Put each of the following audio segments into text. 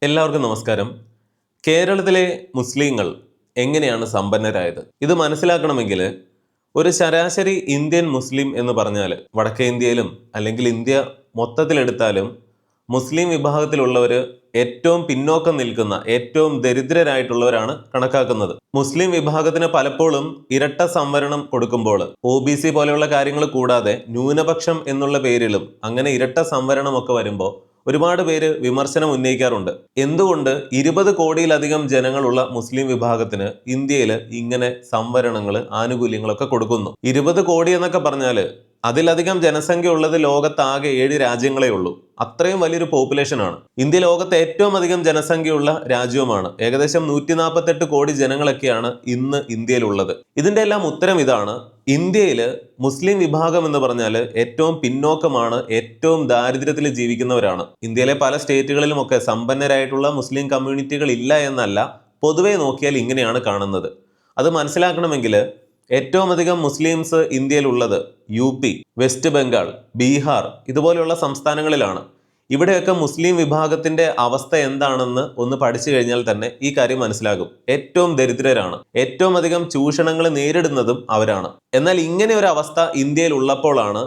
എല്ലാവർക്കും നമസ്കാരം. കേരളത്തിലെ മുസ്ലിങ്ങൾ എങ്ങനെയാണ് സമ്പന്നരായത്? ഇത് മനസ്സിലാക്കണമെങ്കിൽ ഒരു ശരാശരി ഇന്ത്യൻ മുസ്ലിം എന്ന് പറഞ്ഞാൽ വടക്കേ ഇന്ത്യയിലും അല്ലെങ്കിൽ ഇന്ത്യ മൊത്തത്തിലെടുത്താലും മുസ്ലിം വിഭാഗത്തിലുള്ളവർ ഏറ്റവും പിന്നോക്കം നിൽക്കുന്ന ഏറ്റവും ദരിദ്രരായിട്ടുള്ളവരാണ് കണക്കാക്കുന്നത്. മുസ്ലിം വിഭാഗത്തിന് പലപ്പോഴും ഇരട്ട സംവരണം കൊടുക്കുമ്പോൾ OBC പോലെയുള്ള കാര്യങ്ങൾ കൂടാതെ ന്യൂനപക്ഷം എന്നുള്ള പേരിലും അങ്ങനെ ഇരട്ട സംവരണമൊക്കെ വരുമ്പോൾ ഒരുപാട് പേര് വിമർശനം ഉന്നയിക്കാറുണ്ട്. എന്തുകൊണ്ട് 20 കോടിയിലധികം ജനങ്ങളുള്ള മുസ്ലിം വിഭാഗത്തിന് ഇന്ത്യയിൽ ഇങ്ങനെ സംവരണങ്ങൾ ആനുകൂല്യങ്ങളൊക്കെ കൊടുക്കുന്നു? 20 കോടി എന്നൊക്കെ പറഞ്ഞാൽ അതിലധികം ജനസംഖ്യ ഉള്ളത് ലോകത്താകെ 7 രാജ്യങ്ങളേ ഉള്ളൂ. അത്രയും വലിയൊരു പോപ്പുലേഷൻ ആണ്. ഇന്ത്യ ലോകത്തെ ഏറ്റവും അധികം ജനസംഖ്യയുള്ള രാജ്യവുമാണ്. ഏകദേശം 148 കോടി ജനങ്ങളൊക്കെയാണ് ഇന്ന് ഇന്ത്യയിലുള്ളത്. ഇതിന്റെ എല്ലാം ഉത്തരം ഇതാണ്: ഇന്ത്യയിൽ മുസ്ലിം വിഭാഗം എന്ന് പറഞ്ഞാൽ ഏറ്റവും പിന്നോക്കമാണ്, ഏറ്റവും ദാരിദ്ര്യത്തിൽ ജീവിക്കുന്നവരാണ്. ഇന്ത്യയിലെ പല സ്റ്റേറ്റുകളിലുമൊക്കെ സമ്പന്നരായിട്ടുള്ള മുസ്ലിം കമ്മ്യൂണിറ്റികൾ ഇല്ല എന്നല്ല, പൊതുവെ നോക്കിയാൽ ഇങ്ങനെയാണ് കാണുന്നത്. അത് മനസ്സിലാക്കണമെങ്കിൽ ഏറ്റവും അധികം മുസ്ലിംസ് ഇന്ത്യയിലുള്ളത് UP, വെസ്റ്റ് ബംഗാൾ, ബീഹാർ ഇതുപോലെയുള്ള സംസ്ഥാനങ്ങളിലാണ്. ഇവിടെയൊക്കെ മുസ്ലിം വിഭാഗത്തിന്റെ അവസ്ഥ എന്താണെന്ന് ഒന്ന് പഠിച്ചു കഴിഞ്ഞാൽ തന്നെ ഈ കാര്യം മനസ്സിലാകും. ഏറ്റവും ദരിദ്രരാണ്, ഏറ്റവും അധികം ചൂഷണങ്ങൾ നേരിടുന്നതും അവരാണ്. എന്നാൽ ഇങ്ങനെ ഒരു അവസ്ഥ ഇന്ത്യയിൽ ഉള്ളപ്പോഴാണ്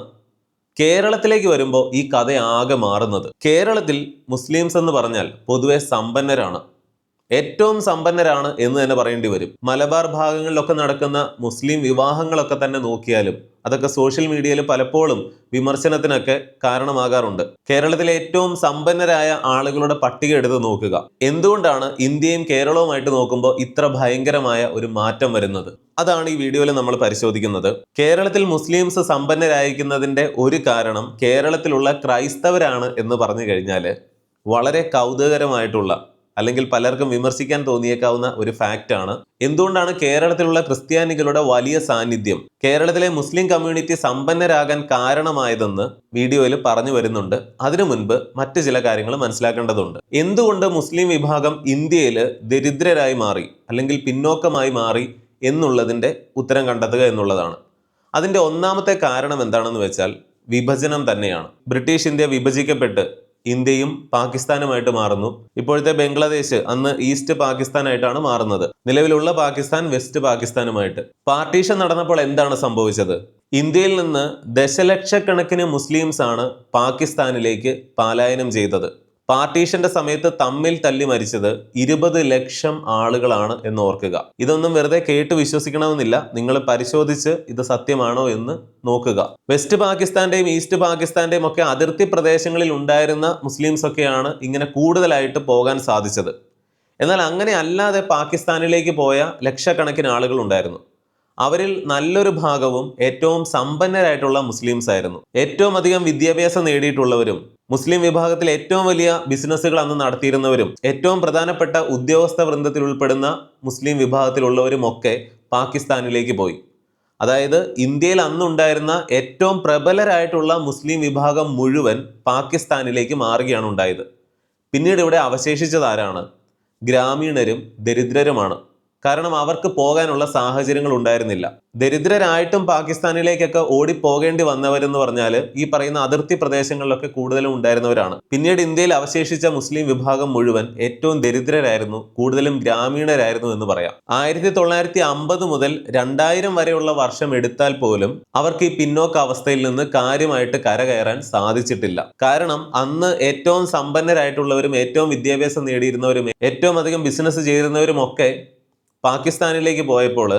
കേരളത്തിലേക്ക് വരുമ്പോൾ ഈ കഥ ആകെ മാറുന്നത്. കേരളത്തിൽ മുസ്ലിംസ് എന്ന് പറഞ്ഞാൽ പൊതുവെ സമ്പന്നരാണ്, ഏറ്റവും സമ്പന്നരാണ് എന്ന് തന്നെ പറയേണ്ടി വരും. മലബാർ ഭാഗങ്ങളിലൊക്കെ നടക്കുന്ന മുസ്ലിം വിവാഹങ്ങളൊക്കെ തന്നെ നോക്കിയാലും അതൊക്കെ സോഷ്യൽ മീഡിയയിൽ പലപ്പോഴും വിമർശനത്തിനൊക്കെ കാരണമാകാറുണ്ട്. കേരളത്തിലെ ഏറ്റവും സമ്പന്നരായ ആളുകളുടെ പട്ടിക എടുത്ത് നോക്കുക. എന്തുകൊണ്ടാണ് ഇന്ത്യയും കേരളവുമായിട്ട് നോക്കുമ്പോൾ ഇത്ര ഭയങ്കരമായ ഒരു മാറ്റം വരുന്നത്? അതാണ് ഈ വീഡിയോയിൽ നമ്മൾ പരിശോധിക്കുന്നത്. കേരളത്തിൽ മുസ്ലിംസ് സമ്പന്നരായിരിക്കുന്നതിന്റെ ഒരു കാരണം കേരളത്തിലുള്ള ക്രൈസ്തവരാണ് എന്ന് പറഞ്ഞു കഴിഞ്ഞാൽ വളരെ കൗതുകകരമായിട്ടുള്ള, അല്ലെങ്കിൽ പലർക്കും വിമർശിക്കാൻ തോന്നിയേക്കാവുന്ന ഒരു ഫാക്റ്റാണ്. എന്തുകൊണ്ടാണ് കേരളത്തിലുള്ള ക്രിസ്ത്യാനികളുടെ വലിയ സാന്നിധ്യം കേരളത്തിലെ മുസ്ലിം കമ്മ്യൂണിറ്റി സമ്പന്നരാകാൻ കാരണമായതെന്ന് വീഡിയോയിൽ പറഞ്ഞു വരുന്നുണ്ട്. അതിനു മുൻപ് മറ്റു ചില കാര്യങ്ങൾ മനസ്സിലാക്കേണ്ടതുണ്ട്. എന്തുകൊണ്ട് മുസ്ലിം വിഭാഗം ഇന്ത്യയിൽ ദരിദ്രരായി മാറി അല്ലെങ്കിൽ പിന്നോക്കമായി മാറി എന്നുള്ളതിൻ്റെ ഉത്തരം കണ്ടെത്തുക എന്നുള്ളതാണ്. അതിൻ്റെ ഒന്നാമത്തെ കാരണം എന്താണെന്ന് വെച്ചാൽ വിഭജനം തന്നെയാണ്. ബ്രിട്ടീഷ് ഇന്ത്യ വിഭജിക്കപ്പെട്ട് ഇന്ത്യയും പാകിസ്ഥാനുമായിട്ട് മാറുന്നു. ഇപ്പോഴത്തെ ബംഗ്ലാദേശ് അന്ന് ഈസ്റ്റ് പാകിസ്ഥാനായിട്ടാണ് മാറുന്നത്. നിലവിലുള്ള പാകിസ്ഥാൻ വെസ്റ്റ് പാകിസ്ഥാനുമായിട്ട്. പാർട്ടീഷൻ നടന്നപ്പോൾ എന്താണ് സംഭവിച്ചത്? ഇന്ത്യയിൽ നിന്ന് ദശലക്ഷക്കണക്കിന് മുസ്ലിംസ് ആണ് പാകിസ്ഥാനിലേക്ക് പലായനം ചെയ്തത്. പാർട്ടീഷന്റെ സമയത്ത് തമ്മിൽ തല്ലി മരിച്ചത് 20 ലക്ഷം ആളുകളാണ് എന്ന് ഓർക്കുക. ഇതൊന്നും വെറുതെ കേട്ട് വിശ്വസിക്കണമെന്നില്ല, നിങ്ങൾ പരിശോധിച്ച് ഇത് സത്യമാണോ എന്ന് നോക്കുക. വെസ്റ്റ് പാകിസ്ഥാന്റെയും ഈസ്റ്റ് പാകിസ്ഥാന്റെയും ഒക്കെ അതിർത്തി പ്രദേശങ്ങളിൽ ഉണ്ടായിരുന്ന മുസ്ലിംസ് ഒക്കെയാണ് ഇങ്ങനെ കൂടുതലായിട്ട് പോകാൻ സാധിച്ചത്. എന്നാൽ അങ്ങനെ അല്ലാതെ പാകിസ്ഥാനിലേക്ക് പോയ ലക്ഷക്കണക്കിന് ആളുകൾ ഉണ്ടായിരുന്നു. അവരിൽ നല്ലൊരു ഭാഗവും ഏറ്റവും സമ്പന്നരായിട്ടുള്ള മുസ്ലിംസ് ആയിരുന്നു. ഏറ്റവും അധികം വിദ്യാഭ്യാസം നേടിയിട്ടുള്ളവരും മുസ്ലിം വിഭാഗത്തിൽ ഏറ്റവും വലിയ ബിസിനസ്സുകൾ അന്ന് നടത്തിയിരുന്നവരും ഏറ്റവും പ്രധാനപ്പെട്ട ഉദ്യോഗസ്ഥ വൃന്ദത്തിൽ ഉൾപ്പെടുന്ന മുസ്ലിം വിഭാഗത്തിലുള്ളവരും ഒക്കെ പാകിസ്ഥാനിലേക്ക് പോയി. അതായത് ഇന്ത്യയിൽ അന്നുണ്ടായിരുന്ന ഏറ്റവും പ്രബലരായിട്ടുള്ള മുസ്ലിം വിഭാഗം മുഴുവൻ പാകിസ്ഥാനിലേക്ക് മാറുകയാണ് ഉണ്ടായത്. പിന്നീട് ഇവിടെ അവശേഷിച്ചത് ആരാണ്? ഗ്രാമീണരും ദരിദ്രരുമാണ്. കാരണം അവർക്ക് പോകാനുള്ള സാഹചര്യങ്ങൾ ഉണ്ടായിരുന്നില്ല. ദരിദ്രരായിട്ടും പാകിസ്ഥാനിലേക്കൊക്കെ ഓടിപ്പോകേണ്ടി വന്നവരെന്ന് പറഞ്ഞാൽ ഈ പറയുന്ന അതിർത്തി പ്രദേശങ്ങളിലൊക്കെ കൂടുതലും ഉണ്ടായിരുന്നവരാണ്. പിന്നീട് ഇന്ത്യയിൽ അവശേഷിച്ച മുസ്ലിം വിഭാഗം മുഴുവൻ ഏറ്റവും ദരിദ്രരായിരുന്നു, കൂടുതലും ഗ്രാമീണരായിരുന്നു എന്ന് പറയാം. 1950 മുതൽ 2000 വരെയുള്ള വർഷം എടുത്താൽ പോലും അവർക്ക് ഈ പിന്നോക്ക അവസ്ഥയിൽ നിന്ന് കാര്യമായിട്ട് കരകയറാൻ സാധിച്ചിട്ടില്ല. കാരണം അന്ന് ഏറ്റവും സമ്പന്നരായിട്ടുള്ളവരും ഏറ്റവും വിദ്യാഭ്യാസം നേടിയിരുന്നവരും ഏറ്റവും അധികം ബിസിനസ് ചെയ്തിരുന്നവരും ഒക്കെ പാകിസ്ഥാനിലേക്ക് പോയപ്പോൾ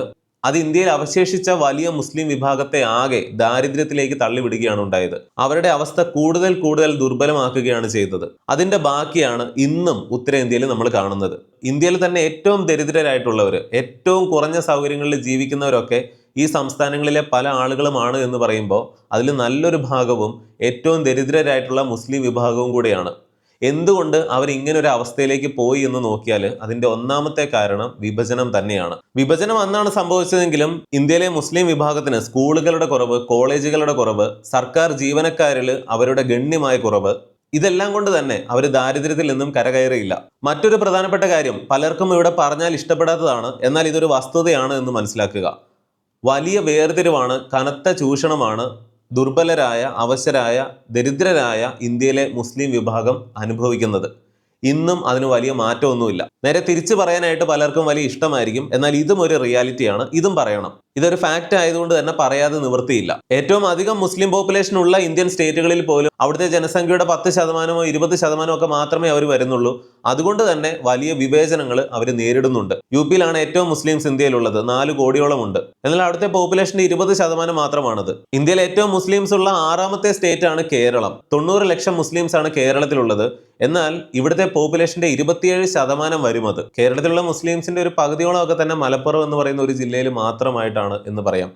അത് ഇന്ത്യയിൽ അവശേഷിച്ച വലിയ മുസ്ലിം വിഭാഗത്തെ ആകെ ദാരിദ്ര്യത്തിലേക്ക് തള്ളിവിടുകയാണ് ഉണ്ടായത്. അവരുടെ അവസ്ഥ കൂടുതൽ കൂടുതൽ ദുർബലമാക്കുകയാണ് ചെയ്തത്. അതിന്റെ ബാക്കിയാണ് ഇന്നും ഉത്തരേന്ത്യയിൽ നമ്മൾ കാണുന്നത്. ഇന്ത്യയിൽ തന്നെ ഏറ്റവും ദരിദ്രരായിട്ടുള്ളവർ, ഏറ്റവും കുറഞ്ഞ സൗകര്യങ്ങളിൽ ജീവിക്കുന്നവരൊക്കെ ഈ സംസ്ഥാനങ്ങളിലെ പല ആളുകളുമാണ് എന്ന് പറയുമ്പോൾ അതിൽ നല്ലൊരു ഭാഗവും ഏറ്റവും ദരിദ്രരായിട്ടുള്ള മുസ്ലിം വിഭാഗവും കൂടെയാണ്. എന്തുകൊണ്ട് അവർ ഇങ്ങനെ ഒരു അവസ്ഥയിലേക്ക് പോയി എന്ന് നോക്കിയാൽ അതിന്റെ ഒന്നാമത്തെ കാരണം വിഭജനം തന്നെയാണ്. വിഭജനം അന്നാണ് സംഭവിച്ചതെങ്കിലും ഇന്ത്യയിലെ മുസ്ലിം വിഭാഗത്തിന് സ്കൂളുകളുടെ കുറവ്, കോളേജുകളുടെ കുറവ്, സർക്കാർ ജീവനക്കാരിൽ അവരുടെ ഗണ്യമായ കുറവ്, ഇതെല്ലാം കൊണ്ട് തന്നെ അവർ ദാരിദ്ര്യത്തിൽ നിന്നും കരകയറിയില്ല. മറ്റൊരു പ്രധാനപ്പെട്ട കാര്യം പലർക്കും ഇവിടെ പറഞ്ഞാൽ ഇഷ്ടപ്പെടാത്തതാണ്, എന്നാൽ ഇതൊരു വസ്തുതയാണ് എന്ന് മനസ്സിലാക്കുക. വലിയ വേർതിരിവാണ്, കനത്ത ചൂഷണമാണ് ദുർബലരായ, അവശരായ, ദരിദ്രരായ ഇന്ത്യയിലെ മുസ്ലിം വിഭാഗം അനുഭവിക്കുന്നത്. ഇന്നും അതിന് വലിയ മാറ്റമൊന്നുമില്ല. നേരെ തിരിച്ചു പറയാനായിട്ട് പലർക്കും വലിയ ഇഷ്ടമായിരിക്കും, എന്നാൽ ഇതും ഒരു റിയാലിറ്റിയാണ്, ഇതും പറയണം. ഇതൊരു ഫാക്റ്റ് ആയതുകൊണ്ട് തന്നെ പറയാതെ നിവൃത്തിയില്ല. ഏറ്റവും അധികം മുസ്ലിം പോപ്പുലേഷൻ ഉള്ള ഇന്ത്യൻ സ്റ്റേറ്റുകളിൽ പോലും അവിടുത്തെ ജനസംഖ്യയുടെ 10% 20% ഒക്കെ മാത്രമേ അവർ വരുന്നുള്ളൂ. അതുകൊണ്ട് തന്നെ വലിയ വിവേചനങ്ങൾ അവർ നേരിടുന്നുണ്ട്. UP-യിലാണ് ഏറ്റവും മുസ്ലിംസ് ഇന്ത്യയിലുള്ളത്, 4 കോടിയോളം ഉണ്ട്. എന്നാൽ അവിടുത്തെ പോപ്പുലേഷന്റെ 20% മാത്രമാണത്. ഇന്ത്യയിൽ ഏറ്റവും മുസ്ലിംസ് ഉള്ള 6ാമത്തെ സ്റ്റേറ്റ് ആണ് കേരളം. 90 ലക്ഷം മുസ്ലിംസ് ആണ് കേരളത്തിലുള്ളത്. എന്നാൽ ഇവിടുത്തെ പോപ്പുലേഷന്റെ 27% വരും അത്. കേരളത്തിലുള്ള മുസ്ലിംസിന്റെ ഒരു പകുതിയോളം ഒക്കെ തന്നെ മലപ്പുറം എന്ന് പറയുന്ന ഒരു ജില്ലയിൽ മാത്രമായിട്ടാണ് എന്ന് പറയാം.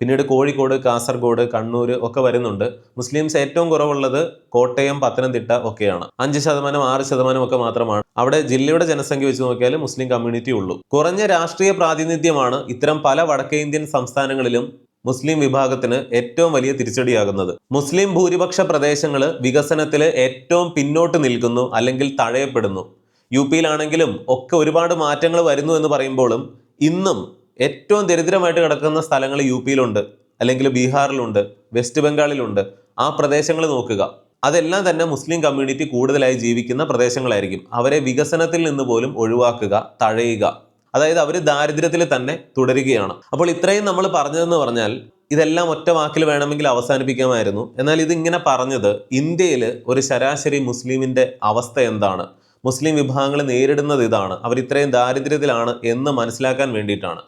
പിന്നീട് കോഴിക്കോട്, കാസർഗോഡ്, കണ്ണൂർ ഒക്കെ വരുന്നുണ്ട്. മുസ്ലിംസ് ഏറ്റവും കുറവുള്ളത് കോട്ടയം, പത്തനംതിട്ട ഒക്കെയാണ്. 5%, 6% ഒക്കെ മാത്രമാണ് അവിടെ ജില്ലയുടെ ജനസംഖ്യ വെച്ച് നോക്കിയാൽ മുസ്ലിം കമ്മ്യൂണിറ്റി ഉള്ളൂ. കുറഞ്ഞ രാഷ്ട്രീയ പ്രാതിനിധ്യമാണ് ഇത്തരം പല വടക്കേ ഇന്ത്യൻ സംസ്ഥാനങ്ങളിലും മുസ്ലിം വിഭാഗത്തിന് ഏറ്റവും വലിയ തിരിച്ചടിയാകുന്നത്. മുസ്ലിം ഭൂരിപക്ഷ പ്രദേശങ്ങൾ വികസനത്തിൽ ഏറ്റവും പിന്നോട്ട് നിൽക്കുന്നു, അല്ലെങ്കിൽ തഴയപ്പെടുന്നു. UP-യിലാണെങ്കിലും ഒക്കെ ഒരുപാട് മാറ്റങ്ങൾ വരുന്നു എന്ന് പറയുമ്പോഴും ഇന്നും ഏറ്റവും ദരിദ്രമായിട്ട് കിടക്കുന്ന സ്ഥലങ്ങൾ UP-യിലുണ്ട്, അല്ലെങ്കിൽ ബീഹാറിലുണ്ട്, വെസ്റ്റ് ബംഗാളിലുണ്ട്. ആ പ്രദേശങ്ങൾ നോക്കുക, അതെല്ലാം തന്നെ മുസ്ലിം കമ്മ്യൂണിറ്റി കൂടുതലായി ജീവിക്കുന്ന പ്രദേശങ്ങളായിരിക്കും. അവരെ വികസനത്തിൽ നിന്ന് പോലും ഒഴിവാക്കുക, തഴയുക, അതായത് അവർ ദാരിദ്ര്യത്തിൽ തന്നെ തുടരുകയാണ്. അപ്പോൾ ഇത്രയും നമ്മൾ പറഞ്ഞതെന്ന് പറഞ്ഞാൽ ഇതെല്ലാം ഒറ്റ വാക്കിൽ വേണമെങ്കിൽ അവസാനിപ്പിക്കാമായിരുന്നു. എന്നാൽ ഇതിങ്ങനെ പറഞ്ഞത് ഇന്ത്യയിൽ ഒരു ശരാശരി മുസ്ലിമിന്റെ അവസ്ഥ എന്താണ്, മുസ്ലിം വിഭാഗങ്ങൾ നേരിടുന്നത് ഇതാണ്, അവർ ഇത്രയും ദാരിദ്ര്യത്തിലാണ് എന്ന് മനസ്സിലാക്കാൻ വേണ്ടിയിട്ടാണ്.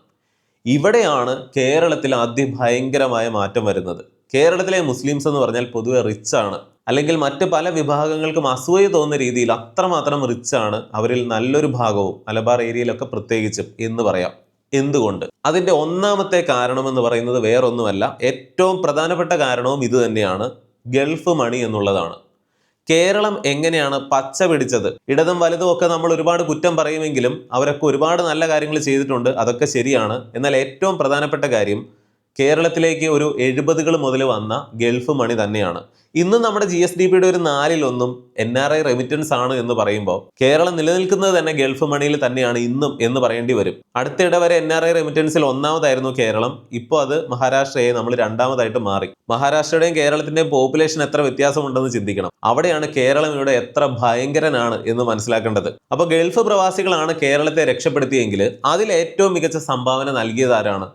ഇവിടെയാണ് കേരളത്തിൽ അതിഭയങ്കരമായ മാറ്റം വരുന്നത്. കേരളത്തിലെ മുസ്ലിംസ് എന്ന് പറഞ്ഞാൽ പൊതുവെ റിച്ചാണ്, അല്ലെങ്കിൽ മറ്റ് പല വിഭാഗങ്ങൾക്കും അസൂയ തോന്നുന്ന രീതിയിൽ അത്രമാത്രം റിച്ചാണ്. അവരിൽ നല്ലൊരു ഭാഗവും മലബാർ ഏരിയയിലൊക്കെ പ്രത്യേകിച്ചും എന്ന് പറയാം. എന്തുകൊണ്ട്? അതിൻ്റെ ഒന്നാമത്തെ കാരണം എന്ന് പറയുന്നത് വേറൊന്നുമല്ല, ഏറ്റവും പ്രധാനപ്പെട്ട കാരണവും ഇത് തന്നെയാണ്, ഗൾഫ് മണി എന്നുള്ളതാണ്. കേരളം എങ്ങനെയാണ് പച്ച പിടിച്ചത്? ഇടതും വലതും ഒക്കെ നമ്മൾ ഒരുപാട് കുറ്റം പറയുമെങ്കിലും അവരൊക്കെ ഒരുപാട് നല്ല കാര്യങ്ങൾ ചെയ്തിട്ടുണ്ട്, അതൊക്കെ ശരിയാണ്. എന്നാൽ ഏറ്റവും പ്രധാനപ്പെട്ട കാര്യം കേരളത്തിലേക്ക് ഒരു 70കൾ മുതൽ വന്ന ഗൾഫ് മണി തന്നെയാണ്. ഇന്ന് നമ്മുടെ GSDPയുടെ ഒരു 4/1 NRI റെമിറ്റൻസ് ആണ് എന്ന് പറയുമ്പോൾ കേരളം നിലനിൽക്കുന്നത് തന്നെ ഗൾഫ് മണിയിൽ തന്നെയാണ് ഇന്നും എന്ന് പറയേണ്ടി വരും. അടുത്തിടെ വരെ NRI റെമിറ്റൻസിൽ 1ാമതായിരുന്നു കേരളം. ഇപ്പോൾ അത് മഹാരാഷ്ട്രയെ നമ്മൾ 2ാമതായിട്ട് മാറി. മഹാരാഷ്ട്രയുടെയും കേരളത്തിന്റെയും പോപ്പുലേഷൻ എത്ര വ്യത്യാസമുണ്ടെന്ന് ചിന്തിക്കണം. അവിടെയാണ് കേരളം ഇവിടെ എത്ര ഭയങ്കരനാണ് എന്ന് മനസ്സിലാക്കേണ്ടത്. അപ്പോൾ ഗൾഫ് പ്രവാസികളാണ് കേരളത്തെ രക്ഷപ്പെടുത്തിയെങ്കിൽ അതിൽ ഏറ്റവും മികച്ച സംഭാവന നൽകിയത് ആരാണ്?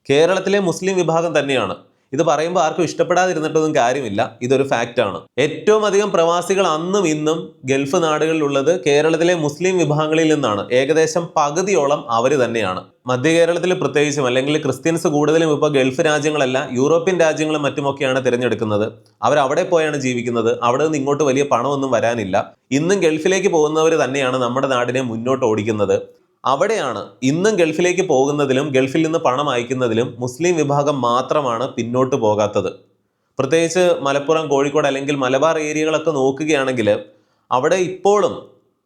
കേരളത്തിലെ മുസ്ലിം വിഭാഗം തന്നെയാണ്. ഇത് പറയുമ്പോൾ ആർക്കും ഇഷ്ടപ്പെടാതിരുന്നിട്ടൊന്നും കാര്യമില്ല, ഇതൊരു ഫാക്റ്റാണ്. ഏറ്റവും അധികം പ്രവാസികൾ അന്നും ഇന്നും ഗൾഫ് നാടുകളിലുള്ളത് കേരളത്തിലെ മുസ്ലിം വിഭാഗങ്ങളിൽ നിന്നാണ്. ഏകദേശം പകുതിയോളം അവർ തന്നെയാണ്. മധ്യ കേരളത്തിൽ പ്രത്യേകിച്ചും, അല്ലെങ്കിൽ ക്രിസ്ത്യൻസ് കൂടുതലും ഇപ്പോൾ ഗൾഫ് രാജ്യങ്ങളല്ല യൂറോപ്യൻ രാജ്യങ്ങളും മറ്റുമൊക്കെയാണ് തിരഞ്ഞെടുക്കുന്നത്. അവരവിടെ പോയാണ് ജീവിക്കുന്നത്. അവിടെ നിന്ന് ഇങ്ങോട്ട് വലിയ പണമൊന്നും വരാനില്ല. ഇന്നും ഗൾഫിലേക്ക് പോകുന്നവർ തന്നെയാണ് നമ്മുടെ നാടിനെ മുന്നോട്ട് ഓടിക്കുന്നത്. അവിടെയാണ് ഇന്നും ഗൾഫിലേക്ക് പോകുന്നതിലും ഗൾഫിൽ നിന്ന് പണം അയക്കുന്നതിലും മുസ്ലിം വിഭാഗം മാത്രമാണ് പിന്നോട്ട് പോകാത്തത്. പ്രത്യേകിച്ച് മലപ്പുറം, കോഴിക്കോട് അല്ലെങ്കിൽ മലബാർ ഏരിയകളൊക്കെ നോക്കുകയാണെങ്കിൽ അവിടെ ഇപ്പോഴും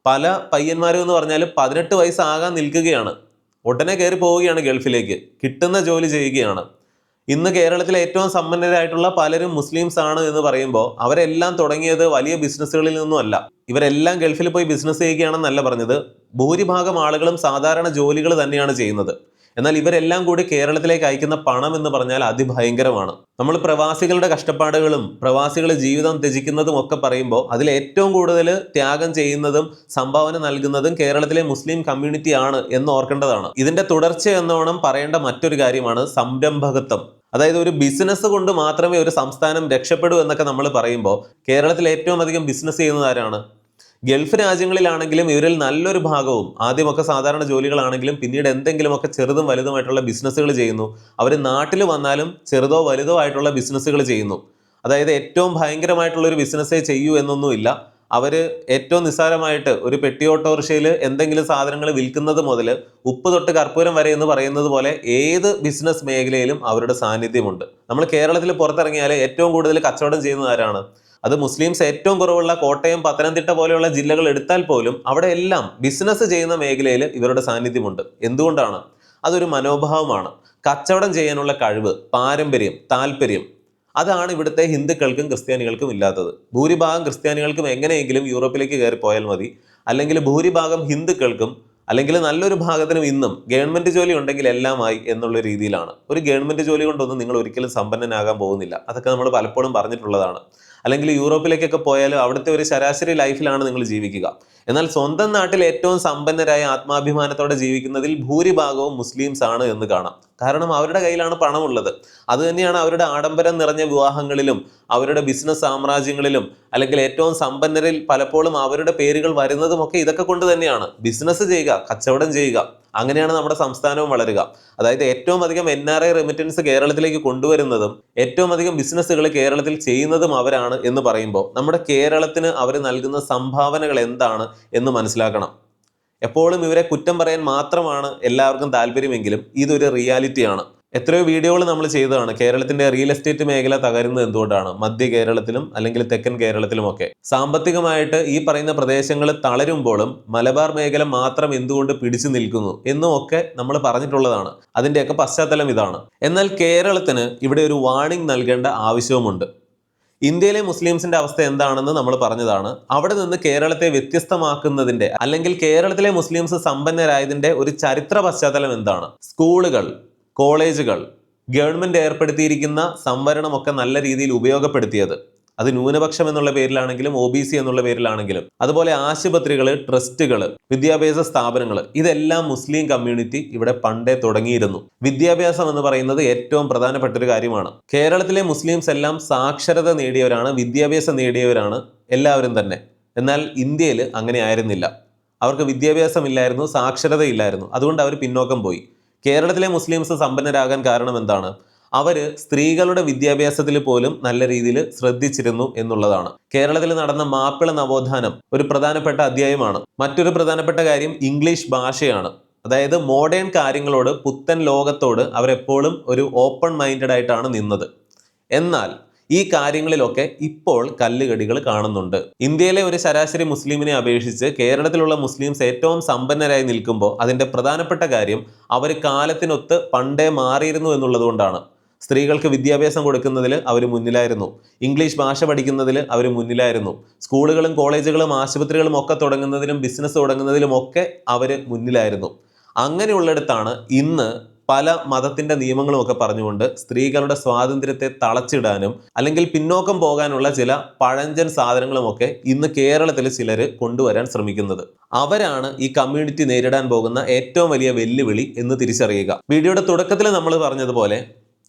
പല പയ്യന്മാരും എന്ന് പറഞ്ഞാൽ 18 വയസ്സാകാൻ നിൽക്കുകയാണ്. ഉടനെ കയറി പോവുകയാണ് ഗൾഫിലേക്ക്, കിട്ടുന്ന ജോലി ചെയ്യുകയാണ്. ഇന്ന് കേരളത്തിലെ ഏറ്റവും സമ്പന്നരായിട്ടുള്ള പലരും മുസ്ലിംസ് ആണ് എന്ന് പറയുമ്പോൾ അവരെല്ലാം തുടങ്ങിയത് വലിയ ബിസിനസ്സുകളിൽ നിന്നുമല്ല. ഇവരെല്ലാം ഗൾഫിൽ പോയി ബിസിനസ് ചെയ്യുകയാണെന്നല്ല പറഞ്ഞത്. ഭൂരിഭാഗം ആളുകളും സാധാരണ ജോലികൾ തന്നെയാണ് ചെയ്യുന്നത്. എന്നാൽ ഇവരെല്ലാം കൂടി കേരളത്തിലേക്ക് അയക്കുന്ന പണം എന്ന് പറഞ്ഞാൽ അതിഭയങ്കരമാണ്. നമ്മൾ പ്രവാസികളുടെ കഷ്ടപ്പാടുകളും പ്രവാസികൾ ജീവിതം ത്യജിക്കുന്നതും ഒക്കെ പറയുമ്പോൾ അതിൽ ഏറ്റവും കൂടുതൽ ത്യാഗം ചെയ്യുന്നതും സംഭാവന നൽകുന്നതും കേരളത്തിലെ മുസ്ലിം കമ്മ്യൂണിറ്റി ആണ് എന്ന് ഓർക്കേണ്ടതാണ്. ഇതിന്റെ തുടർച്ച എന്നോണം പറയേണ്ട മറ്റൊരു കാര്യമാണ് സംരംഭകത്വം. അതായത് ഒരു ബിസിനസ് കൊണ്ട് മാത്രമേ ഒരു സംസ്ഥാനം രക്ഷപ്പെടൂ എന്നൊക്കെ നമ്മൾ പറയുമ്പോൾ കേരളത്തിൽ ഏറ്റവും അധികം ബിസിനസ് ചെയ്യുന്നത് ആരാണ്? ഗൾഫ് രാജ്യങ്ങളിലാണെങ്കിലും ഇവരിൽ നല്ലൊരു ഭാഗവും ആദ്യമൊക്കെ സാധാരണ ജോലികളാണെങ്കിലും പിന്നീട് എന്തെങ്കിലുമൊക്കെ ചെറുതും വലുതുമായിട്ടുള്ള ബിസിനസ്സുകൾ ചെയ്യുന്നു. അവർ നാട്ടിൽ വന്നാലും ചെറുതോ വലുതോ ആയിട്ടുള്ള ബിസിനസ്സുകൾ ചെയ്യുന്നു. അതായത് ഏറ്റവും ഭയങ്കരമായിട്ടുള്ള ഒരു ബിസിനസ്സേ ചെയ്യൂ എന്നൊന്നുമില്ല. അവർ ഏറ്റവും നിസ്സാരമായിട്ട് ഒരു പെട്ടി ഓട്ടോറിക്ഷയിൽ എന്തെങ്കിലും സാധനങ്ങൾ വിൽക്കുന്നത് മുതൽ ഉപ്പ് തൊട്ട് കർപ്പൂരം വരെ എന്ന് പറയുന്നത് പോലെ ഏത് ബിസിനസ് മേഖലയിലും അവരുടെ സാന്നിധ്യമുണ്ട്. നമ്മൾ കേരളത്തിൽ പുറത്തിറങ്ങിയാൽ ഏറ്റവും കൂടുതൽ കച്ചവടം ചെയ്യുന്നത് ആരാണ്? അത് മുസ്ലിംസ് ഏറ്റവും കുറവുള്ള കോട്ടയം, പത്തനംതിട്ട പോലെയുള്ള ജില്ലകൾ എടുത്താൽ പോലും അവിടെ എല്ലാം ബിസിനസ് ചെയ്യുന്ന മേഖലയിൽ ഇവരുടെ സാന്നിധ്യമുണ്ട്. എന്തുകൊണ്ടാണ്? അതൊരു മനോഭാവമാണ്. കച്ചവടം ചെയ്യാനുള്ള കഴിവ്, പാരമ്പര്യം, താല്പര്യം. അതാണ് ഇവിടുത്തെ ഹിന്ദുക്കൾക്കും ക്രിസ്ത്യാനികൾക്കും ഇല്ലാത്തത്. ഭൂരിഭാഗം ക്രിസ്ത്യാനികൾക്കും എങ്ങനെയെങ്കിലും യൂറോപ്പിലേക്ക് കയറി പോയാൽ മതി, അല്ലെങ്കിൽ ഭൂരിഭാഗം ഹിന്ദുക്കൾക്കും അല്ലെങ്കിൽ നല്ലൊരു ഭാഗത്തിനും ഇന്നും ഗവൺമെന്റ് ജോലി ഉണ്ടെങ്കിൽ എല്ലാമായി എന്നുള്ള രീതിയിലാണ്. ഒരു ഗവൺമെന്റ് ജോലി കൊണ്ടൊന്നും നിങ്ങൾ ഒരിക്കലും സമ്പന്നനാകാൻ പോകുന്നില്ല. അതൊക്കെ നമ്മൾ പലപ്പോഴും പറഞ്ഞിട്ടുള്ളതാണ്. അല്ലെങ്കിൽ യൂറോപ്പിലേക്കൊക്കെ പോയാലും അവിടുത്തെ ഒരു ശരാശരി ലൈഫിലാണ് നിങ്ങൾ ജീവിക്കുക. എന്നാൽ സ്വന്തം നാട്ടിൽ ഏറ്റവും സമ്പന്നരായ ആത്മാഭിമാനത്തോടെ ജീവിക്കുന്നതിൽ ഭൂരിഭാഗവും മുസ്ലിംസ് ആണ് എന്ന് കാണാം. കാരണം അവരുടെ കയ്യിലാണ് പണമുള്ളത്. അത് തന്നെയാണ് അവരുടെ ആഡംബരം നിറഞ്ഞ വിവാഹങ്ങളിലും അവരുടെ ബിസിനസ് സാമ്രാജ്യങ്ങളിലും അല്ലെങ്കിൽ ഏറ്റവും സമ്പന്നരിൽ പലപ്പോഴും അവരുടെ പേരുകൾ വരുന്നതുമൊക്കെ ഇതൊക്കെ കൊണ്ട് തന്നെയാണ്. ബിസിനസ് ചെയ്യുക, കച്ചവടം ചെയ്യുക, അങ്ങനെയാണ് നമ്മുടെ സംസ്ഥാനവും വളരുക. അതായത് ഏറ്റവും അധികം NRI റെമിറ്റൻസ് കേരളത്തിലേക്ക് കൊണ്ടുവരുന്നതും ഏറ്റവും അധികം ബിസിനസ്സുകൾ കേരളത്തിൽ ചെയ്യുന്നതും അവരാണ് എന്ന് പറയുമ്പോൾ നമ്മുടെ കേരളത്തിന് അവർ നൽകുന്ന സംഭാവനകൾ എന്താണ് എന്ന് മനസ്സിലാക്കണം. എപ്പോഴും ഇവരെ കുറ്റം പറയാൻ മാത്രമാണ് എല്ലാവർക്കും താല്പര്യമെങ്കിലും ഇതൊരു റിയാലിറ്റിയാണ്. എത്രയോ വീഡിയോകൾ നമ്മൾ ചെയ്തതാണ് കേരളത്തിന്റെ റിയൽ എസ്റ്റേറ്റ് മേഖല തകരുന്നത് എന്തുകൊണ്ടാണ്, മധ്യ കേരളത്തിലും അല്ലെങ്കിൽ തെക്കൻ കേരളത്തിലുമൊക്കെ. സാമ്പത്തികമായിട്ട് ഈ പറയുന്ന പ്രദേശങ്ങൾ തളരുമ്പോഴും മലബാർ മേഖല മാത്രം എന്തുകൊണ്ട് പിടിച്ചു നിൽക്കുന്നു എന്നും ഒക്കെ നമ്മൾ പറഞ്ഞിട്ടുള്ളതാണ്. അതിന്റെയൊക്കെ പശ്ചാത്തലം ഇതാണ്. എന്നാൽ കേരളത്തിന് ഇവിടെ ഒരു വാർണിംഗ് നൽകേണ്ട ആവശ്യവുമുണ്ട്. ഇന്ത്യയിലെ മുസ്ലിംസിന്റെ അവസ്ഥ എന്താണെന്ന് നമ്മൾ പറഞ്ഞതാണ്. അവിടെ നിന്ന് കേരളത്തെ വ്യത്യസ്തമാക്കുന്നതിന്റെ അല്ലെങ്കിൽ കേരളത്തിലെ മുസ്ലിംസ് സമ്പന്നരായതിന്റെ ഒരു ചരിത്ര പശ്ചാത്തലം എന്താണ്? സ്കൂളുകൾ, കോളേജുകൾ, ഗവൺമെന്റ് ഏർപ്പെടുത്തിയിരിക്കുന്ന സംവരണമൊക്കെ നല്ല രീതിയിൽ ഉപയോഗപ്പെടുത്തിയത്, അത് ന്യൂനപക്ഷം എന്നുള്ള പേരിലാണെങ്കിലും OBC എന്നുള്ള പേരിലാണെങ്കിലും, അതുപോലെ ആശുപത്രികൾ, ട്രസ്റ്റുകൾ, വിദ്യാഭ്യാസ സ്ഥാപനങ്ങൾ, ഇതെല്ലാം മുസ്ലിം കമ്മ്യൂണിറ്റി ഇവിടെ പണ്ടേ തുടങ്ങിയിരുന്നു. വിദ്യാഭ്യാസം എന്ന് പറയുന്നത് ഏറ്റവും പ്രധാനപ്പെട്ട ഒരു കാര്യമാണ്. കേരളത്തിലെ മുസ്ലിംസ് എല്ലാം സാക്ഷരത നേടിയവരാണ്, വിദ്യാഭ്യാസം നേടിയവരാണ് എല്ലാവരും തന്നെ. എന്നാൽ ഇന്ത്യയിൽ അങ്ങനെ ആയിരുന്നില്ല. അവർക്ക് വിദ്യാഭ്യാസം ഇല്ലായിരുന്നു, സാക്ഷരത ഇല്ലായിരുന്നു. അതുകൊണ്ട് അവർ പിന്നോക്കം പോയി. കേരളത്തിലെ മുസ്ലിംസ് സമ്പന്നരാകാൻ കാരണം എന്താണ്? അവര് സ്ത്രീകളുടെ വിദ്യാഭ്യാസത്തിൽ പോലും നല്ല രീതിയിൽ ശ്രദ്ധിച്ചിരുന്നു എന്നുള്ളതാണ്. കേരളത്തിൽ നടന്ന മാപ്പിള നവോത്ഥാനം ഒരു പ്രധാനപ്പെട്ട അധ്യായമാണ്. മറ്റൊരു പ്രധാനപ്പെട്ട കാര്യം ഇംഗ്ലീഷ് ഭാഷയാണ്. അതായത് മോഡേൺ കാര്യങ്ങളോട്, പുത്തൻ ലോകത്തോട് അവരെപ്പോഴും ഒരു ഓപ്പൺ മൈൻഡഡ് ആയിട്ടാണ് നിന്നത്. എന്നാൽ ഈ കാര്യങ്ങളിലൊക്കെ ഇപ്പോൾ കല്ലുകടികൾ കാണുന്നുണ്ട്. ഇന്ത്യയിലെ ഒരു ശരാശരി മുസ്ലിമിനെ അപേക്ഷിച്ച് കേരളത്തിലുള്ള മുസ്ലിംസ് ഏറ്റവും സമ്പന്നരായി നിൽക്കുമ്പോൾ അതിന്റെ പ്രധാനപ്പെട്ട കാര്യം അവർ കാലത്തിനൊത്ത് പണ്ടേ മാറിയിരുന്നു എന്നുള്ളത് കൊണ്ടാണ്. സ്ത്രീകൾക്ക് വിദ്യാഭ്യാസം കൊടുക്കുന്നതിൽ അവർ മുന്നിലായിരുന്നു. ഇംഗ്ലീഷ് ഭാഷ പഠിക്കുന്നതിൽ അവർ മുന്നിലായിരുന്നു. സ്കൂളുകളും കോളേജുകളും ആശുപത്രികളും ഒക്കെ തുടങ്ങുന്നതിലും ബിസിനസ് തുടങ്ങുന്നതിലും ഒക്കെ അവർ മുന്നിലായിരുന്നു. അങ്ങനെയുള്ളിടത്താണ് ഇന്ന് പല മതത്തിന്റെ നിയമങ്ങളും ഒക്കെ പറഞ്ഞുകൊണ്ട് സ്ത്രീകളുടെ സ്വാതന്ത്ര്യത്തെ തളച്ചിടാനും അല്ലെങ്കിൽ പിന്നോക്കം പോകാനുള്ള ചില പഴഞ്ചൻ സാധനങ്ങളുമൊക്കെ ഇന്ന് കേരളത്തിൽ ചിലർ കൊണ്ടുവരാൻ ശ്രമിക്കുന്നത്. അവരാണ് ഈ കമ്മ്യൂണിറ്റി നേരിടാൻ പോകുന്ന ഏറ്റവും വലിയ വെല്ലുവിളി എന്ന് തിരിച്ചറിയുക. വീഡിയോയുടെ തുടക്കത്തിൽ നമ്മൾ പറഞ്ഞതുപോലെ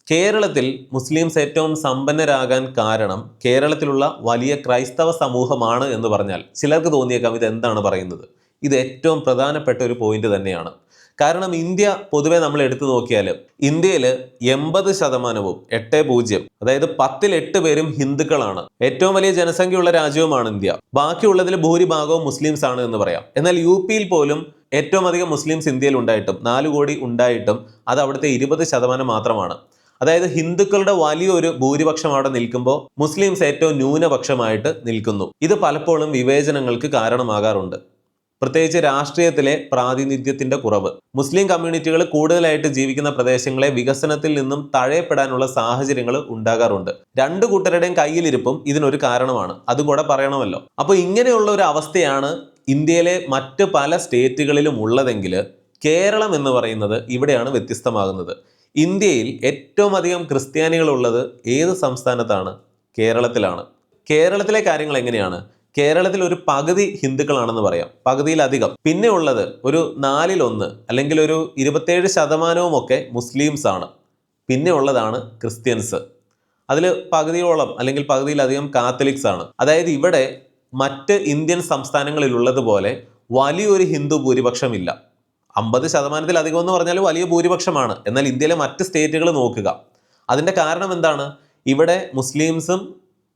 കേരളത്തിൽ മുസ്ലിംസ് ഏറ്റവും സമ്പന്നരാകാൻ കാരണം കേരളത്തിലുള്ള വലിയ ക്രൈസ്തവ സമൂഹമാണ് എന്ന് പറഞ്ഞാൽ ചിലർക്ക് തോന്നിയേക്കാം ഇത് എന്താണ് പറയുന്നത്. ഇത് ഏറ്റവും പ്രധാനപ്പെട്ട ഒരു പോയിന്റ് തന്നെയാണ്. കാരണം ഇന്ത്യ പൊതുവെ നമ്മൾ എടുത്തു നോക്കിയാൽ ഇന്ത്യയിൽ 80%, 8.0, അതായത് 10-ൽ 8 പേരും ഹിന്ദുക്കളാണ്. ഏറ്റവും വലിയ ജനസംഖ്യയുള്ള രാജ്യവുമാണ് ഇന്ത്യ. ബാക്കിയുള്ളതിൽ ഭൂരിഭാഗവും മുസ്ലിംസ് ആണ് എന്ന് പറയാം. എന്നാൽ UP-യിൽ പോലും ഏറ്റവും അധികം മുസ്ലിംസ് ഇന്ത്യയിൽ ഉണ്ടായിട്ടും 4 കോടി ഉണ്ടായിട്ടും അത് അവിടുത്തെ 20% മാത്രമാണ്. അതായത് ഹിന്ദുക്കളുടെ വലിയൊരു ഭൂരിപക്ഷം അവിടെ നിൽക്കുമ്പോൾ മുസ്ലിംസ് ഏറ്റവും ന്യൂനപക്ഷമായിട്ട് നിൽക്കുന്നു. ഇത് പലപ്പോഴും വിവേചനങ്ങൾക്ക് കാരണമാകാറുണ്ട്. പ്രത്യേകിച്ച് രാഷ്ട്രീയത്തിലെ പ്രാതിനിധ്യത്തിന്റെ കുറവ്. മുസ്ലിം കമ്മ്യൂണിറ്റികൾ കൂടുതലായിട്ട് ജീവിക്കുന്ന പ്രദേശങ്ങളെ വികസനത്തിൽ നിന്നും തഴയപ്പെടാനുള്ള സാഹചര്യങ്ങൾ ഉണ്ടാകാറുണ്ട്. രണ്ടു കൂട്ടരുടെയും കയ്യിലിരിപ്പും ഇതിനൊരു കാരണമാണ്. അതും കൂടെ പറയണമല്ലോ. അപ്പോൾ ഇങ്ങനെയുള്ള ഒരു അവസ്ഥയാണ് ഇന്ത്യയിലെ മറ്റ് പല സ്റ്റേറ്റുകളിലും ഉള്ളതെങ്കിൽ കേരളം എന്ന് പറയുന്നത് ഇവിടെയാണ് വ്യത്യസ്തമാകുന്നത്. ഇന്ത്യയിൽ ഏറ്റവും അധികം ക്രിസ്ത്യാനികൾ ഉള്ളത് ഏത് സംസ്ഥാനത്താണ്? കേരളത്തിലാണ്. കേരളത്തിലെ കാര്യങ്ങൾ എങ്ങനെയാണ്? കേരളത്തിൽ ഒരു പകുതി ഹിന്ദുക്കളാണെന്ന് പറയാം, പകുതിയിലധികം. പിന്നെ ഉള്ളത് ഒരു 4-1 അല്ലെങ്കിൽ ഒരു 27% ഒക്കെ മുസ്ലിംസ് ആണ്. പിന്നെ ഉള്ളതാണ് ക്രിസ്ത്യൻസ്. അതിൽ പകുതിയോളം അല്ലെങ്കിൽ പകുതിയിലധികം കാത്തലിക്സ് ആണ്. അതായത് ഇവിടെ മറ്റ് ഇന്ത്യൻ സംസ്ഥാനങ്ങളിലുള്ളതുപോലെ വലിയൊരു ഹിന്ദു ഭൂരിപക്ഷമില്ല. 50%-ലധികം എന്ന് പറഞ്ഞാൽ വലിയ ഭൂരിപക്ഷമാണ്. എന്നാൽ ഇന്ത്യയിലെ മറ്റ് സ്റ്റേറ്റുകൾ നോക്കുക. അതിന്റെ കാരണം എന്താണ്? ഇവിടെ മുസ്ലിംസും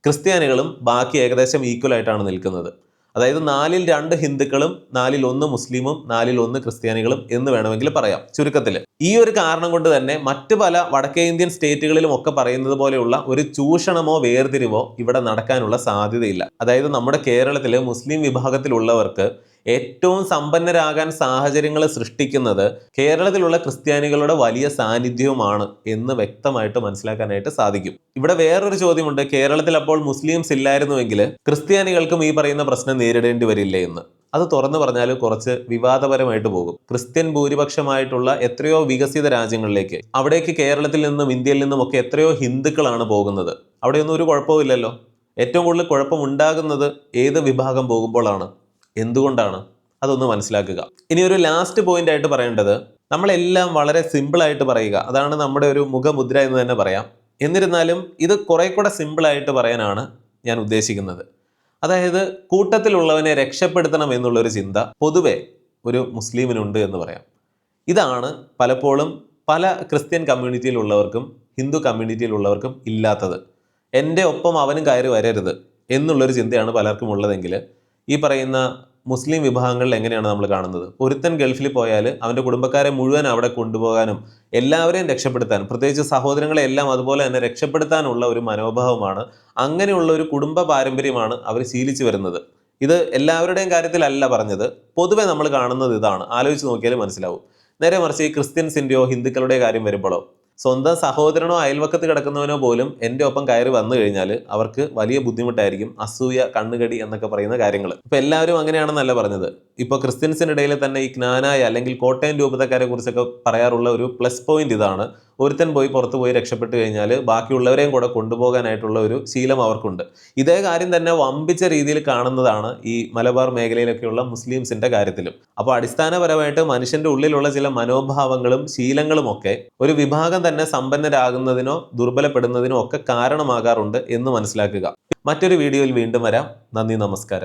ക്രിസ്ത്യാനികളും ബാക്കി ഏകദേശം ഈക്വൽ ആയിട്ടാണ് നിൽക്കുന്നത്. അതായത് 4-ൽ 2 ഹിന്ദുക്കളും 4-ൽ 1 മുസ്ലിമും 4-ൽ 1 ക്രിസ്ത്യാനികളും എന്ന് വേണമെങ്കിൽ പറയാം ചുരുക്കത്തിൽ. ഈ ഒരു കാരണം കൊണ്ട് തന്നെ മറ്റ് പല വടക്കേ ഇന്ത്യൻ സ്റ്റേറ്റുകളിലും ഒക്കെ പറയുന്നത് പോലെയുള്ള ഒരു ചൂഷണമോ വേർതിരിവോ ഇവിടെ നടക്കാനുള്ള സാധ്യതയില്ല. അതായത് നമ്മുടെ കേരളത്തിലെ മുസ്ലിം വിഭാഗത്തിലുള്ളവർക്ക് ഏറ്റവും സമ്പന്നരാകാൻ സാഹചര്യങ്ങൾ സൃഷ്ടിക്കുന്നത് കേരളത്തിലുള്ള ക്രിസ്ത്യാനികളുടെ വലിയ സാന്നിധ്യവുമാണ് എന്ന് വ്യക്തമായിട്ട് മനസ്സിലാക്കാനായിട്ട് സാധിക്കും. ഇവിടെ വേറൊരു ചോദ്യമുണ്ട്. കേരളത്തിൽ അപ്പോൾ മുസ്ലിംസ് ഇല്ലായിരുന്നുവെങ്കിൽ ക്രിസ്ത്യാനികൾക്കും ഈ പറയുന്ന പ്രശ്നം നേരിടേണ്ടി വരില്ലേ എന്ന്. അത് തുറന്നു പറഞ്ഞാൽ കുറച്ച് വിവാദപരമായിട്ട് പോകും. ക്രിസ്ത്യൻ ഭൂരിപക്ഷമായിട്ടുള്ള എത്രയോ വികസിത രാജ്യങ്ങളിലേക്ക്, അവിടേക്ക് കേരളത്തിൽ നിന്നും ഇന്ത്യയിൽ നിന്നും ഒക്കെ എത്രയോ ഹിന്ദുക്കളാണ് പോകുന്നത്. അവിടെയൊന്നും ഒരു കുഴപ്പമില്ലല്ലോ. ഏറ്റവും കൂടുതൽ കുഴപ്പമുണ്ടാകുന്നത് ഏത് വിഭാഗം പോകുമ്പോഴാണ്? എന്തുകൊണ്ടാണ്? അതൊന്ന് മനസ്സിലാക്കുക. ഇനി ഒരു ലാസ്റ്റ് പോയിന്റ് ആയിട്ട് പറയേണ്ടത്, നമ്മളെല്ലാം വളരെ സിമ്പിളായിട്ട് പറയുക, അതാണ് നമ്മുടെ ഒരു മുഖമുദ്ര എന്ന് തന്നെ പറയാം. എന്നിരുന്നാലും ഇത് കുറെ കൂടെ സിമ്പിളായിട്ട് പറയാനാണ് ഞാൻ ഉദ്ദേശിക്കുന്നത്. അതായത് കൂട്ടത്തിലുള്ളവനെ രക്ഷപ്പെടുത്തണം എന്നുള്ളൊരു ചിന്ത പൊതുവെ ഒരു മുസ്ലിമിനുണ്ട് എന്ന് പറയാം. ഇതാണ് പലപ്പോഴും പല ക്രിസ്ത്യൻ കമ്മ്യൂണിറ്റിയിലുള്ളവർക്കും ഹിന്ദു കമ്മ്യൂണിറ്റിയിലുള്ളവർക്കും ഇല്ലാത്തത്. എൻ്റെ ഒപ്പം അവനും കയറി വരരുത് എന്നുള്ളൊരു ചിന്തയാണ് പലർക്കും ഉള്ളതെങ്കിൽ, ഈ പറയുന്ന മുസ്ലിം വിഭാഗങ്ങളിൽ എങ്ങനെയാണ് നമ്മൾ കാണുന്നത്? ഒരുത്തൻ ഗൾഫിൽ പോയാൽ അവൻ്റെ കുടുംബക്കാരെ മുഴുവൻ അവിടെ കൊണ്ടുപോകാനും എല്ലാവരെയും രക്ഷപ്പെടുത്താനും, പ്രത്യേകിച്ച് സഹോദരങ്ങളെ എല്ലാം അതുപോലെ തന്നെ രക്ഷപ്പെടുത്താനുള്ള ഒരു മനോഭാവമാണ്, അങ്ങനെയുള്ള ഒരു കുടുംബ പാരമ്പര്യമാണ് അവർ ശീലിച്ചു വരുന്നത്. ഇത് എല്ലാവരുടെയും കാര്യത്തിലല്ല പറഞ്ഞത്, പൊതുവെ നമ്മൾ കാണുന്നത് ഇതാണ്. ആലോചിച്ച് നോക്കിയാൽ മനസ്സിലാവും. നേരെ മറിച്ച് ഈ ക്രിസ്ത്യൻസിൻ്റെയോ ഹിന്ദുക്കളുടെ കാര്യം വരുമ്പോഴോ, സ്വന്തം സഹോദരനോ അയൽവക്കത്ത് കിടക്കുന്നവനോ പോലും എൻ്റെ ഒപ്പം കയറി വന്നു കഴിഞ്ഞാൽ അവർക്ക് വലിയ ബുദ്ധിമുട്ടായിരിക്കും. അസൂയ, കണ്ണുകടി എന്നൊക്കെ പറയുന്ന കാര്യങ്ങൾ. ഇപ്പം എല്ലാവരും അങ്ങനെയാണെന്നല്ല പറഞ്ഞത്. ഇപ്പോൾ ക്രിസ്ത്യൻസിനിടയിൽ തന്നെ ഈ ജ്ഞാനായ അല്ലെങ്കിൽ കോട്ടയം രൂപതക്കാരെ കുറിച്ചൊക്കെ പറയാറുള്ള ഒരു പ്ലസ് പോയിന്റ് ഇതാണ്. ഒരുത്തൻ പോയി പുറത്തു പോയി രക്ഷപ്പെട്ട് കഴിഞ്ഞാൽ ബാക്കിയുള്ളവരെയും കൂടെ കൊണ്ടുപോകാനായിട്ടുള്ള ഒരു ശീലം അവർക്കുണ്ട്. ഇതേ കാര്യം തന്നെ വമ്പിച്ച രീതിയിൽ കാണുന്നതാണ് ഈ മലബാർ മേഖലയിലൊക്കെയുള്ള മുസ്ലിംസിന്റെ കാര്യത്തിലും. അപ്പോൾ അടിസ്ഥാനപരമായിട്ട് മനുഷ്യന്റെ ഉള്ളിലുള്ള ചില മനോഭാവങ്ങളും ശീലങ്ങളും ഒക്കെ ഒരു വിഭാഗം തന്നെ സമ്പന്നരാകുന്നതിനോ ദുർബലപ്പെടുന്നതിനോ ഒക്കെ കാരണമാകാറുണ്ട് എന്ന് മനസ്സിലാക്കുക. മറ്റൊരു വീഡിയോയിൽ വീണ്ടും വരാം. നന്ദി, നമസ്കാരം.